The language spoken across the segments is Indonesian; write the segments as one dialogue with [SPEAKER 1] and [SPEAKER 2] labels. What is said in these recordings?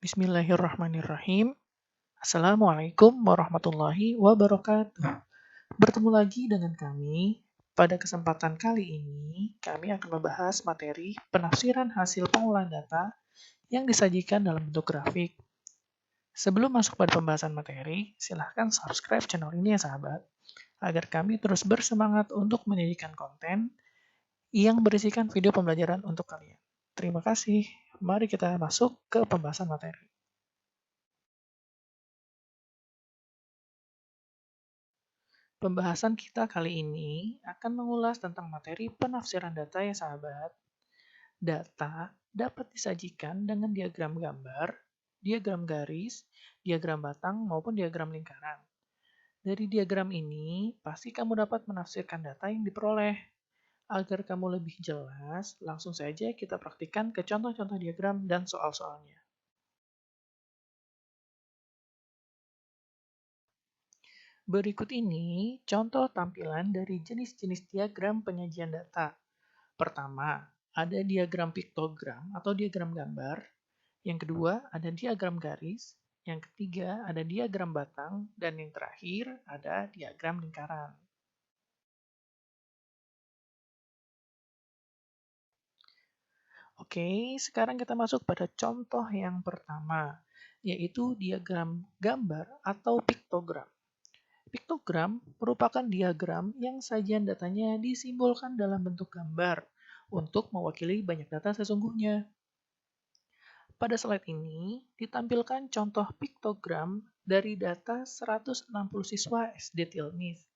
[SPEAKER 1] Bismillahirrahmanirrahim. Assalamualaikum warahmatullahi wabarakatuh. Bertemu lagi dengan kami. Pada kesempatan kali ini, kami akan membahas materi penafsiran hasil pengolahan data yang disajikan dalam bentuk grafik. Sebelum masuk pada pembahasan materi, silahkan subscribe channel ini ya sahabat, agar kami terus bersemangat untuk menyajikan konten yang berisikan video pembelajaran untuk kalian. Terima kasih. Mari kita masuk ke pembahasan materi. Pembahasan kita kali ini akan mengulas tentang materi penafsiran data ya sahabat. Data dapat disajikan dengan diagram gambar, diagram garis, diagram batang, maupun diagram lingkaran. Dari diagram ini, pasti kamu dapat menafsirkan data yang diperoleh. Agar kamu lebih jelas, langsung saja kita praktikkan ke contoh-contoh diagram dan soal-soalnya. Berikut ini contoh tampilan dari jenis-jenis diagram penyajian data. Pertama, ada diagram piktogram atau diagram gambar. Yang kedua, ada diagram garis. Yang ketiga, ada diagram batang. Dan yang terakhir, ada diagram lingkaran. Oke, sekarang kita masuk pada contoh yang pertama, yaitu diagram gambar atau piktogram. Piktogram merupakan diagram yang sajian datanya disimbolkan dalam bentuk gambar untuk mewakili banyak data sesungguhnya. Pada slide ini ditampilkan contoh piktogram dari data 160 siswa SD Tilmis.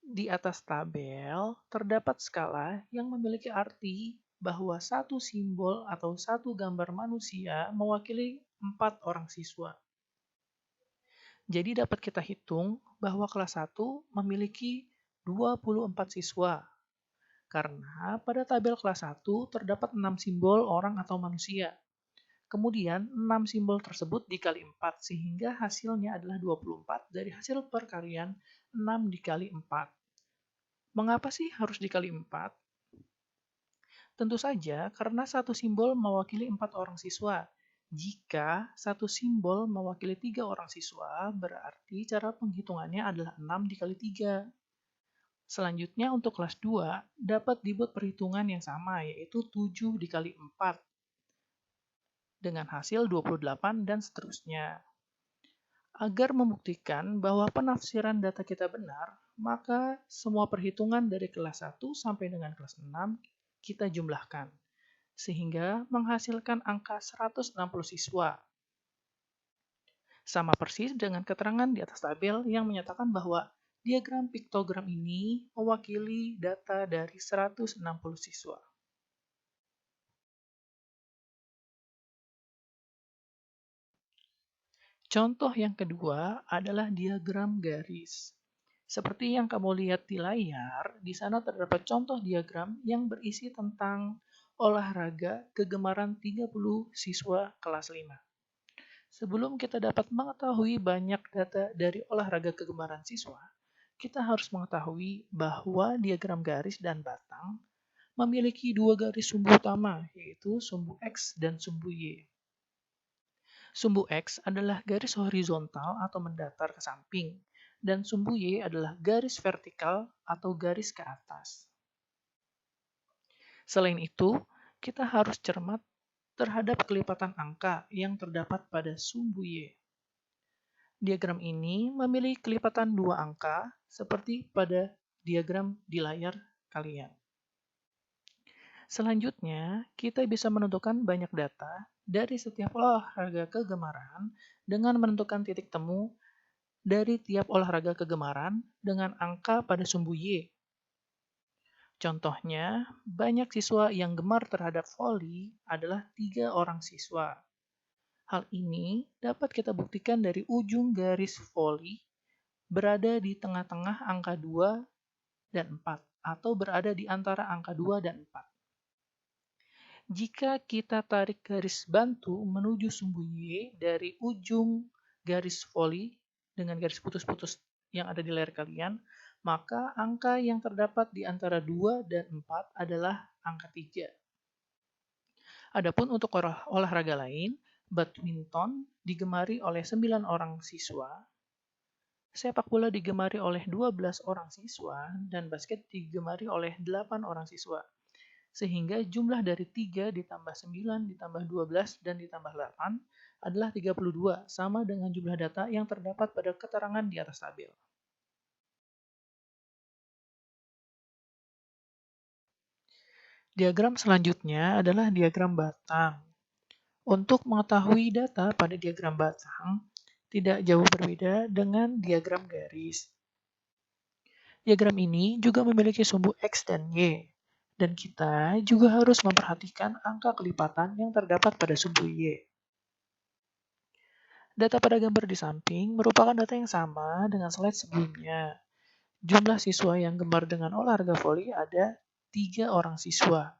[SPEAKER 1] Di atas tabel terdapat skala yang memiliki arti bahwa satu simbol atau satu gambar manusia mewakili 4 orang siswa. Jadi dapat kita hitung bahwa kelas 1 memiliki 24 siswa. Karena pada tabel kelas 1 terdapat 6 simbol orang atau manusia. Kemudian 6 simbol tersebut dikali 4 sehingga hasilnya adalah 24 dari hasil perkalian 6 dikali 4. Mengapa sih harus dikali 4? Tentu saja karena satu simbol mewakili 4 orang siswa. Jika satu simbol mewakili 3 orang siswa, berarti cara penghitungannya adalah 6 dikali 3. Selanjutnya untuk kelas 2 dapat dibuat perhitungan yang sama yaitu 7 dikali 4 dengan hasil 28 dan seterusnya. Agar membuktikan bahwa penafsiran data kita benar, maka semua perhitungan dari kelas 1 sampai dengan kelas 6 kita jumlahkan, sehingga menghasilkan angka 160 siswa. Sama persis dengan keterangan di atas tabel yang menyatakan bahwa diagram piktogram ini mewakili data dari 160 siswa. Contoh yang kedua adalah diagram garis. Seperti yang kamu lihat di layar, di sana terdapat contoh diagram yang berisi tentang olahraga kegemaran 30 siswa kelas 5. Sebelum kita dapat mengetahui banyak data dari olahraga kegemaran siswa, kita harus mengetahui bahwa diagram garis dan batang memiliki dua garis sumbu utama, yaitu sumbu X dan sumbu Y. Sumbu X adalah garis horizontal atau mendatar ke samping, dan sumbu Y adalah garis vertikal atau garis ke atas. Selain itu, kita harus cermat terhadap kelipatan angka yang terdapat pada sumbu Y. Diagram ini memiliki kelipatan dua angka seperti pada diagram di layar kalian. Selanjutnya, kita bisa menentukan banyak data dari setiap olahraga kegemaran dengan menentukan titik temu dari tiap olahraga kegemaran dengan angka pada sumbu Y. Contohnya, banyak siswa yang gemar terhadap voli adalah 3 orang siswa. Hal ini dapat kita buktikan dari ujung garis voli berada di tengah-tengah angka 2 dan 4, atau berada di antara angka 2 dan 4. Jika kita tarik garis bantu menuju sumbu Y dari ujung garis voli dengan garis putus-putus yang ada di layar kalian, maka angka yang terdapat di antara 2 dan 4 adalah angka 3. Adapun untuk olahraga lain, Badminton digemari oleh 9 orang siswa, sepak bola digemari oleh 12 orang siswa, dan basket digemari oleh 8 orang siswa. Sehingga jumlah dari 3 ditambah 9 ditambah 12 dan ditambah 8 adalah 32, sama dengan jumlah data yang terdapat pada keterangan di atas tabel. Diagram selanjutnya adalah diagram batang. Untuk mengetahui data pada diagram batang, tidak jauh berbeda dengan diagram garis. Diagram ini juga memiliki sumbu X dan Y, dan kita juga harus memperhatikan angka kelipatan yang terdapat pada sumbu Y. Data pada gambar di samping merupakan data yang sama dengan slide sebelumnya. Jumlah siswa yang gemar dengan olahraga voli ada 3 orang siswa.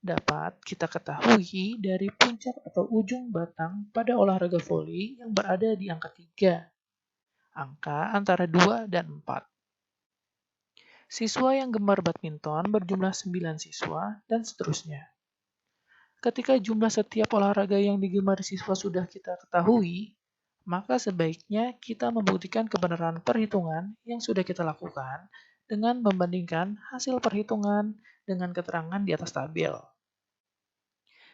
[SPEAKER 1] Dapat kita ketahui dari puncak atau ujung batang pada olahraga voli yang berada di angka 3. Angka antara 2 dan 4. Siswa yang gemar badminton berjumlah 9 siswa, dan seterusnya. Ketika jumlah setiap olahraga yang digemari siswa sudah kita ketahui, maka sebaiknya kita membuktikan kebenaran perhitungan yang sudah kita lakukan dengan membandingkan hasil perhitungan dengan keterangan di atas tabel.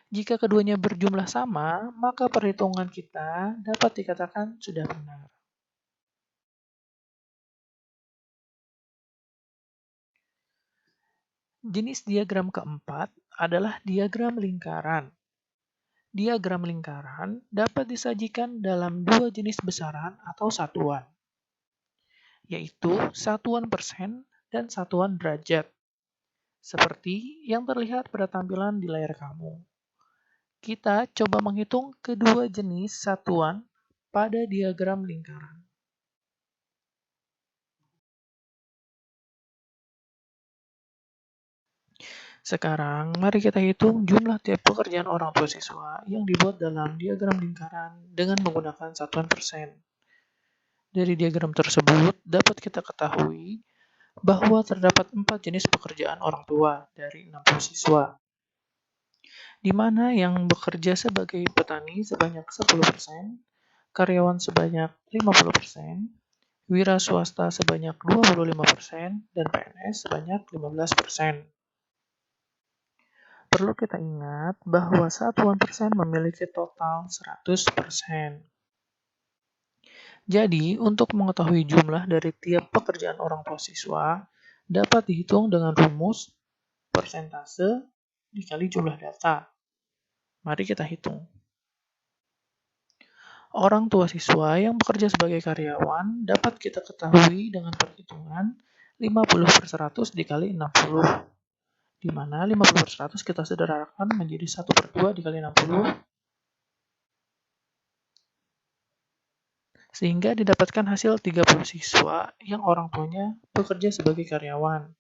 [SPEAKER 1] Jika keduanya berjumlah sama, maka perhitungan kita dapat dikatakan sudah benar. Jenis diagram keempat adalah diagram lingkaran. Diagram lingkaran dapat disajikan dalam 2 jenis besaran atau satuan, yaitu satuan persen dan satuan derajat, seperti yang terlihat pada tampilan di layar kamu. Kita coba menghitung kedua jenis satuan pada diagram lingkaran. Sekarang, mari kita hitung jumlah tiap pekerjaan orang tua siswa yang dibuat dalam diagram lingkaran dengan menggunakan satuan persen. Dari diagram tersebut, dapat kita ketahui bahwa terdapat 4 jenis pekerjaan orang tua dari 60 siswa, di mana yang bekerja sebagai petani sebanyak 10%, karyawan sebanyak 50%, wira swasta sebanyak 25%, dan PNS sebanyak 15%. Perlu kita ingat bahwa satuan persen memiliki total 100%. Jadi, untuk mengetahui jumlah dari tiap pekerjaan orang tua siswa, dapat dihitung dengan rumus persentase dikali jumlah data. Mari kita hitung. Orang tua siswa yang bekerja sebagai karyawan dapat kita ketahui dengan perhitungan 50/100 dikali 60, di mana 50/100 kita sederhanakan menjadi 1/2 dikali 60, sehingga didapatkan hasil 30 siswa yang orang tuanya bekerja sebagai karyawan.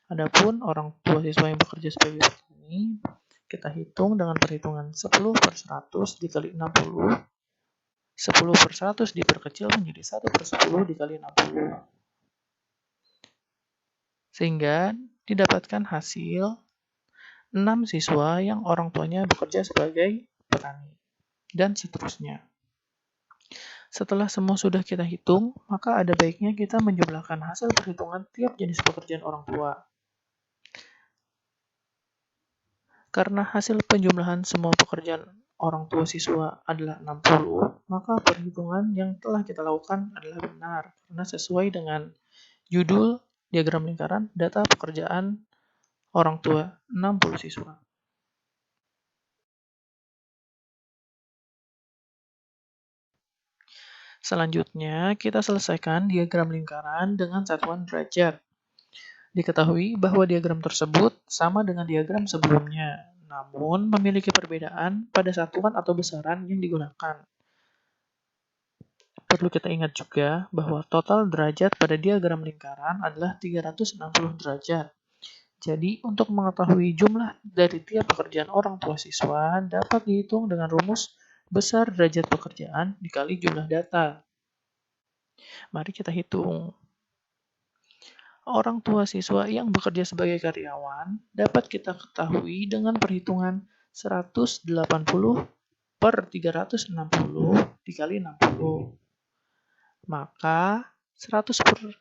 [SPEAKER 1] Adapun orang tua siswa yang bekerja sebagai petani, kita hitung dengan perhitungan 10/100 dikali 60, 10/100 diperkecil menjadi 1/10 dikali 60. Sehingga didapatkan hasil 6 siswa yang orang tuanya bekerja sebagai petani, dan seterusnya. Setelah semua sudah kita hitung, maka ada baiknya kita menjumlahkan hasil perhitungan tiap jenis pekerjaan orang tua. Karena hasil penjumlahan semua pekerjaan orang tua siswa adalah 60, maka perhitungan yang telah kita lakukan adalah benar, karena sesuai dengan judul diagram lingkaran data pekerjaan orang tua 60 siswa. Selanjutnya, kita selesaikan diagram lingkaran dengan satuan derajat. Diketahui bahwa diagram tersebut sama dengan diagram sebelumnya, namun memiliki perbedaan pada satuan atau besaran yang digunakan. Perlu kita ingat juga bahwa total derajat pada diagram lingkaran adalah 360 derajat. Jadi, untuk mengetahui jumlah dari tiap pekerjaan orang tua siswa dapat dihitung dengan rumus besar derajat pekerjaan dikali jumlah data. Mari kita hitung. Orang tua siswa yang bekerja sebagai karyawan dapat kita ketahui dengan perhitungan 180 per 360 dikali 60. Maka 180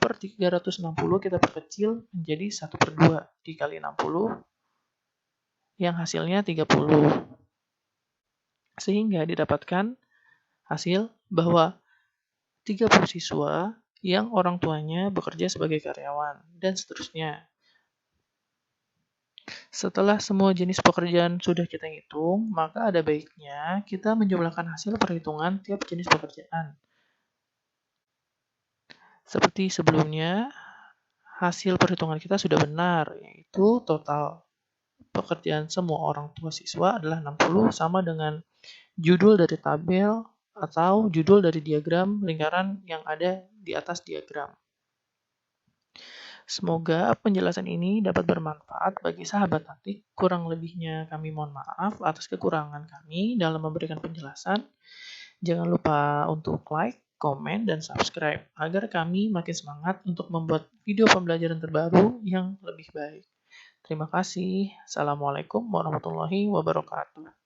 [SPEAKER 1] per 360 kita perkecil menjadi 1/2 dikali 60 yang hasilnya 30. Sehingga didapatkan hasil bahwa 30 siswa yang orang tuanya bekerja sebagai karyawan, dan seterusnya. Setelah semua jenis pekerjaan sudah kita hitung, maka ada baiknya kita menjumlahkan hasil perhitungan tiap jenis pekerjaan. Seperti sebelumnya, hasil perhitungan kita sudah benar, yaitu total pekerjaan semua orang tua siswa adalah 60 sama dengan judul dari tabel atau judul dari diagram lingkaran yang ada di atas diagram. Semoga penjelasan ini dapat bermanfaat bagi sahabat Atik. Kurang lebihnya kami mohon maaf atas kekurangan kami dalam memberikan penjelasan. Jangan lupa untuk like, komen, dan subscribe agar kami makin semangat untuk membuat video pembelajaran terbaru yang lebih baik. Terima kasih. Assalamualaikum warahmatullahi wabarakatuh.